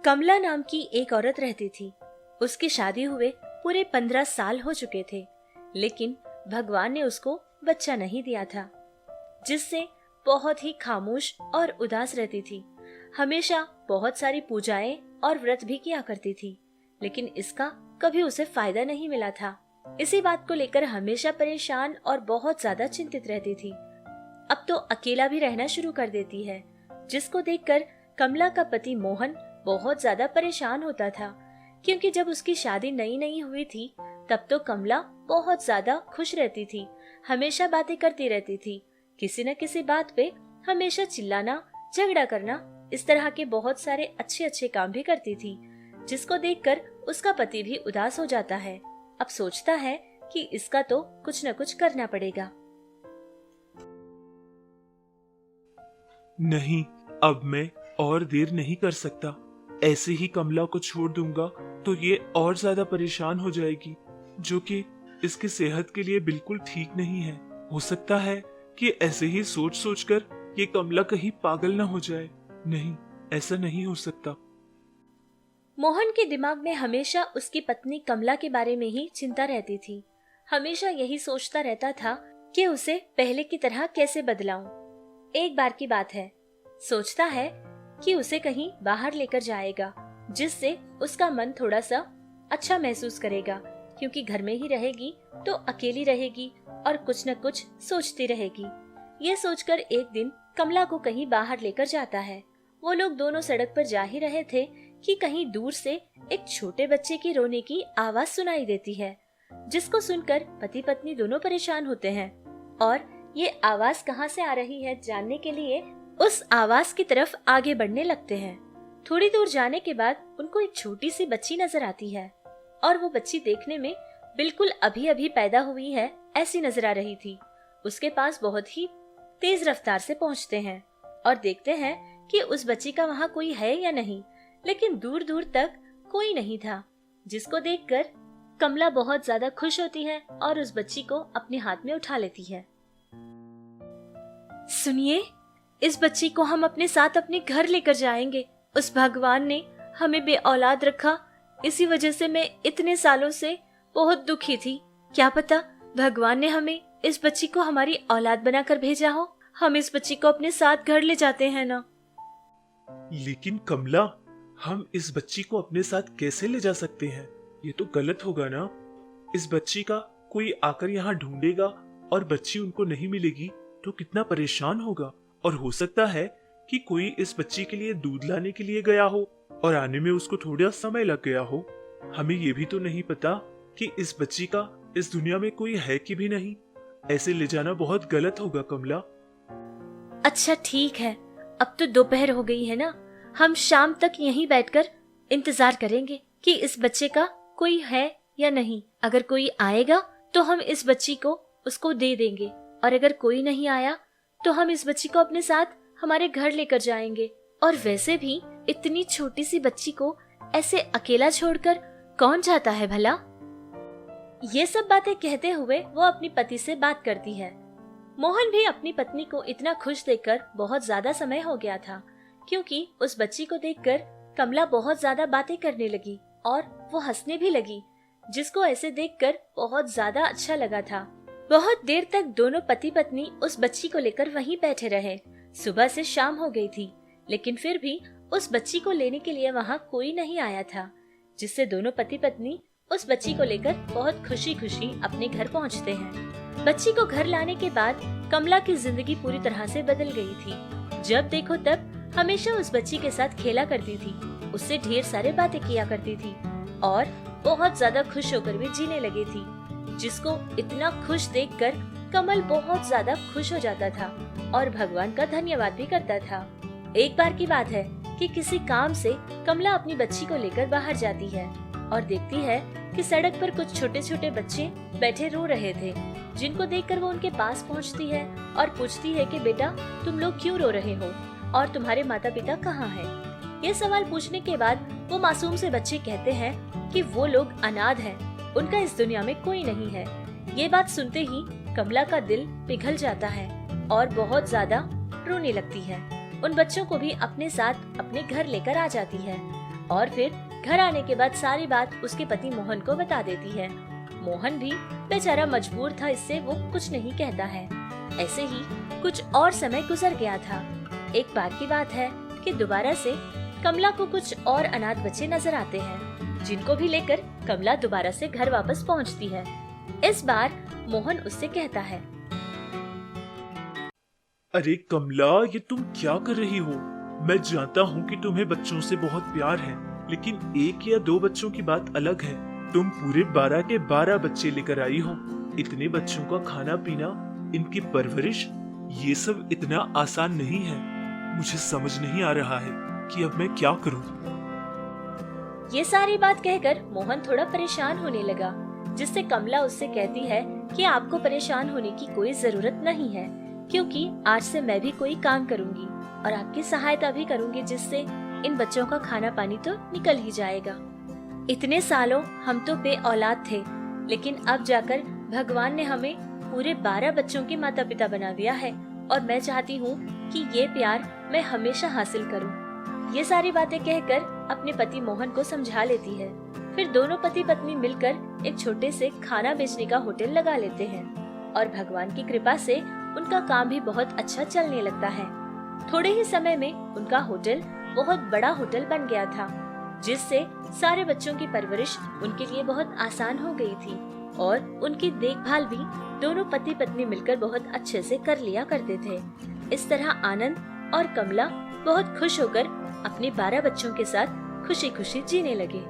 कमला नाम की एक औरत रहती थी। उसकी शादी हुए पूरे 15 साल हो चुके थे, लेकिन भगवान ने उसको बच्चा नहीं दिया था, जिससे बहुत ही खामोश और उदास रहती थी। हमेशा बहुत सारी पूजाएं और व्रत भी किया करती थी, लेकिन इसका कभी उसे फायदा नहीं मिला था। इसी बात को लेकर हमेशा परेशान और बहुत ज्यादा चिंतित रहती थी। अब तो अकेला भी रहना शुरू कर देती है, जिसको देखकर कमला का पति मोहन बहुत ज्यादा परेशान होता था, क्योंकि जब उसकी शादी नई नई हुई थी तब तो कमला बहुत ज्यादा खुश रहती थी, हमेशा बातें करती रहती थी, किसी न किसी बात पे हमेशा चिल्लाना, झगड़ा करना, इस तरह के बहुत सारे अच्छे अच्छे काम भी करती थी, जिसको देखकर उसका पति भी उदास हो जाता है। अब सोचता है कि इसका तो कुछ न कुछ करना पड़ेगा। नहीं, अब मैं और देर नहीं कर सकता। ऐसे ही कमला को छोड़ दूंगा तो ये और ज्यादा परेशान हो जाएगी, जो कि इसकी सेहत के लिए बिल्कुल ठीक नहीं है। हो सकता है कि ऐसे ही सोच सोच कर ये कमला कहीं पागल ना हो जाए। नहीं, ऐसा नहीं हो सकता। मोहन के दिमाग में हमेशा उसकी पत्नी कमला के बारे में ही चिंता रहती थी। हमेशा यही सोचता रहता था कि उसे पहले की तरह कैसे बदलाऊं। एक बार की बात है, सोचता है कि उसे कहीं बाहर लेकर जाएगा, जिससे उसका मन थोड़ा सा अच्छा महसूस करेगा, क्योंकि घर में ही रहेगी तो अकेली रहेगी और कुछ न कुछ सोचती रहेगी। ये सोचकर एक दिन कमला को कहीं बाहर लेकर जाता है। वो लोग दोनों सड़क पर जा ही रहे थे कि कहीं दूर से एक छोटे बच्चे की रोने की आवाज सुनाई देती है, जिसको सुनकर पति पत्नी दोनों परेशान होते हैं और ये आवाज कहाँ से आ रही है जानने के लिए उस आवाज की तरफ आगे बढ़ने लगते हैं। थोड़ी दूर जाने के बाद उनको एक छोटी सी बच्ची नजर आती है और वो बच्ची देखने में बिल्कुल अभी अभी पैदा हुई है ऐसी नजर आ रही थी। उसके पास बहुत ही तेज रफ्तार से पहुंचते हैं और देखते हैं कि उस बच्ची का वहाँ कोई है या नहीं, लेकिन दूर दूर तक कोई नहीं था, जिसको देखकर कमला बहुत ज्यादा खुश होती है और उस बच्ची को अपने हाथ में उठा लेती है। सुनिए, इस बच्ची को हम अपने साथ अपने घर लेकर जाएंगे। उस भगवान ने हमें बे औलाद रखा, इसी वजह से मैं इतने सालों से बहुत दुखी थी। क्या पता भगवान ने हमें इस बच्ची को हमारी औलाद बनाकर भेजा हो। हम इस बच्ची को अपने साथ घर ले जाते हैं ना। लेकिन कमला, हम इस बच्ची को अपने साथ कैसे ले जा सकते हैं? ये तो गलत होगा ना। इस बच्ची का कोई आकर यहाँ ढूंढेगा और बच्ची उनको नहीं मिलेगी तो कितना परेशान होगा। और हो सकता है कि कोई इस बच्ची के लिए दूध लाने के लिए गया हो और आने में उसको थोड़ा समय लग गया हो। हमें ये भी तो नहीं पता कि इस बच्ची का इस दुनिया में कोई है कि भी नहीं। ऐसे ले जाना बहुत गलत होगा कमला। अच्छा ठीक है, अब तो दोपहर हो गई है ना, हम शाम तक यहीं बैठकर इंतजार करेंगे कि इस बच्चे का कोई है या नहीं। अगर कोई आएगा तो हम इस बच्ची को उसको दे देंगे, और अगर कोई नहीं आया तो हम इस बच्ची को अपने साथ हमारे घर लेकर जाएंगे। और वैसे भी इतनी छोटी सी बच्ची को ऐसे अकेला छोड़कर कौन जाता है भला। ये सब बातें कहते हुए वो अपनी पति से बात करती है। मोहन भी अपनी पत्नी को इतना खुश देखकर बहुत ज्यादा समय हो गया था, क्योंकि उस बच्ची को देखकर कमला बहुत ज्यादा बातें करने लगी और वो हंसने भी लगी, जिसको ऐसे देखकर बहुत ज्यादा अच्छा लगा था। बहुत देर तक दोनों पति पत्नी उस बच्ची को लेकर वहीं बैठे रहे। सुबह से शाम हो गई थी, लेकिन फिर भी उस बच्ची को लेने के लिए वहाँ कोई नहीं आया था, जिससे दोनों पति पत्नी उस बच्ची को लेकर बहुत खुशी खुशी अपने घर पहुँचते हैं। बच्ची को घर लाने के बाद कमला की जिंदगी पूरी तरह से बदल गई थी। जब देखो तब हमेशा उस बच्ची के साथ खेला करती थी, उससे ढेर सारे बातें किया करती थी और बहुत ज्यादा खुश होकर भी जीने लगी थी, जिसको इतना खुश देखकर कमल बहुत ज्यादा खुश हो जाता था और भगवान का धन्यवाद भी करता था। एक बार की बात है कि किसी काम से कमला अपनी बच्ची को लेकर बाहर जाती है और देखती है कि सड़क पर कुछ छोटे छोटे बच्चे बैठे रो रहे थे, जिनको देखकर वो उनके पास पहुंचती है और पूछती है कि बेटा तुम लोग क्यों रो रहे हो और तुम्हारे माता पिता कहाँ हैं? ये सवाल पूछने के बाद वो मासूम से बच्चे कहते हैं कि वो लोग अनाथ हैं, उनका इस दुनिया में कोई नहीं है। ये बात सुनते ही कमला का दिल पिघल जाता है और बहुत ज्यादा रोने लगती है। उन बच्चों को भी अपने साथ अपने घर लेकर आ जाती है और फिर घर आने के बाद सारी बात उसके पति मोहन को बता देती है। मोहन भी बेचारा मजबूर था, इससे वो कुछ नहीं कहता है। ऐसे ही कुछ और समय गुजर गया था। एक बार की बात है कि दोबारा से कमला को कुछ और अनाथ बच्चे नजर आते हैं, जिनको भी लेकर कमला दोबारा से घर वापस पहुंचती है। इस बार मोहन उससे कहता है, अरे कमला, ये तुम क्या कर रही हो? मैं जानता हूँ कि तुम्हें बच्चों से बहुत प्यार है, लेकिन 1 या 2 बच्चों की बात अलग है। तुम पूरे 12 के 12 बच्चे लेकर आई हो। इतने बच्चों का खाना पीना, इनकी परवरिश, ये सब इतना आसान नहीं है। मुझे समझ नहीं आ रहा है कि अब मैं क्या करूँ। ये सारी बात कहकर मोहन थोड़ा परेशान होने लगा, जिससे कमला उससे कहती है कि आपको परेशान होने की कोई जरूरत नहीं है, क्योंकि आज से मैं भी कोई काम करूंगी और आपकी सहायता भी करूंगी, जिससे इन बच्चों का खाना पानी तो निकल ही जाएगा। इतने सालों हम तो बे औलाद थे, लेकिन अब जाकर भगवान ने हमें पूरे 12 बच्चों के माता पिता बना दिया है और मैं चाहती हूँ कि ये प्यार मैं हमेशा हासिल करूँ। ये सारी बातें कहकर अपने पति मोहन को समझा लेती है। फिर दोनों पति पत्नी मिलकर एक छोटे से खाना बेचने का होटल लगा लेते हैं और भगवान की कृपा से उनका काम भी बहुत अच्छा चलने लगता है। थोड़े ही समय में उनका होटल बहुत बड़ा होटल बन गया था, जिससे सारे बच्चों की परवरिश उनके लिए बहुत आसान हो गई थी और उनकी देखभाल भी दोनों पति पत्नी मिलकर बहुत अच्छे से कर लिया करते थे। इस तरह आनंद और कमला बहुत खुश होकर अपने 12 बच्चों के साथ खुशी खुशी जीने लगे।